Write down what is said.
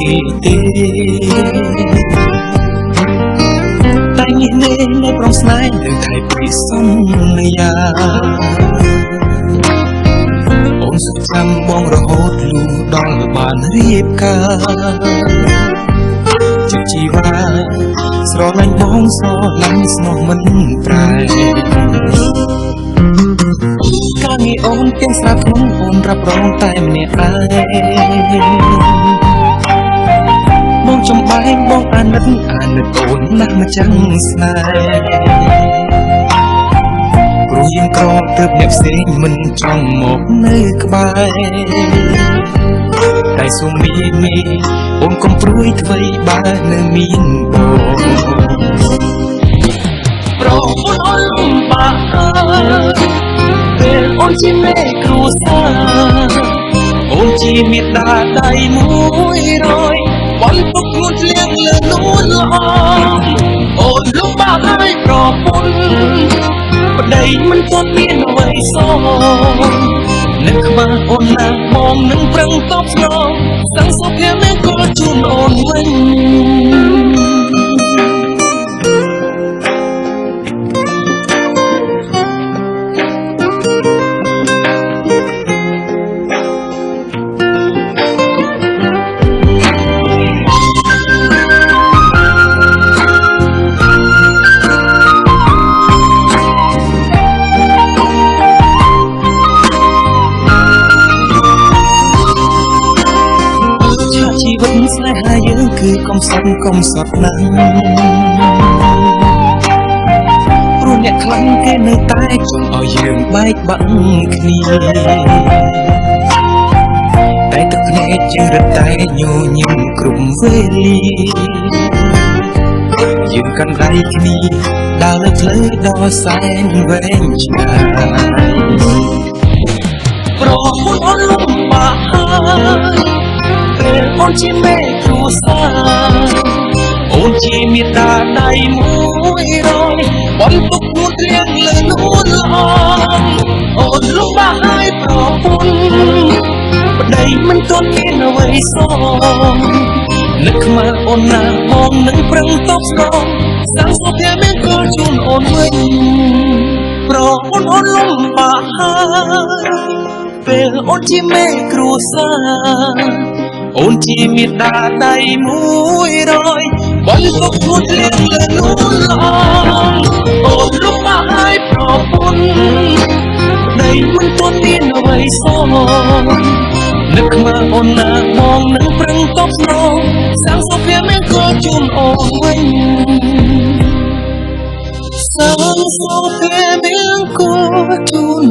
ទេតែនេះនៅប្រងស្នេហ៍នៅថៃពីសន្យាអូនសុខចាំបងរហូតលូដល់បានរៀបការជាជីវ៉ាស្រឡាញ់បងស្រឡាញ់ស្មោះមិនប្រែការងារអូនទាំងស្រាប់ក្នុងអូនរាប់រងតែម្នាក់ឯងបងចំបែងបងអាណិតអូនណាស់មកចាំស្នេហ៍ព្រោះយើងក្រទើបអ្នកផ្សេងមិនចង់មកនៅក្បែរតែសុំមីអូនកុំព្រួយអ្វីបើនៅមានបងប្រពន្ធអូនលំបាកពេលអូនជាមេគ្រួសារអូនជាមេដាដៃ100បន្ទុកងួនលៀងលើនួនល្អអូនលំបាកហើយប្រពន្ធប្តីមិនទាន់មានអ្វីសងនឹកខ្វះអូនណាបងនឹងប្រឹងតបស្នងសង្ឃសុភមង្គលជូនអូនវិញជីវិតស្នេហាយើងគឺកំសត់ណាស់ព្រោះអ្នកខ្លាំងគេនៅតែចង់ឲ្យយើងបែកបាក់គ្នាតែទឹកភ្នែកយើងរត់តែញញឹមគ្រប់វេលាយើងកាន់ដៃគ្នាដើរលើផ្លូវដ៏សែនវែងឆ្ងាយប្រពន្ធអូនលំបាកហើយអូនជាមេគ្រួសារអូនជាមេដាដៃ100បន្ទុកងួនលៀងលើនួនល្អអូនលំបាកហើយប្រពន្ធប្តីមិនទាន់មានអ្វីសងនឹកខ្មៅអូនណាបងនឹងប្រឹងតបស្នងសាងសុភមង្គលជូនអូនវិញប្រពន្ធអូនលំបាកហើយពេលអូនជាមេគ្រួសារអូនជាមេដាដៃ100បន្ទុកងួនលៀងលើនួនល្អអូនលំបាកហើយប្រពន្ធប្តីមិនទាន់មានអ្វីសងនឹកខ្មៅអូនណាបងនឹងប្រឹងតបស្នងសាងសុភមង្គលជូនអូនវិញសាងសុភមង្គលជូន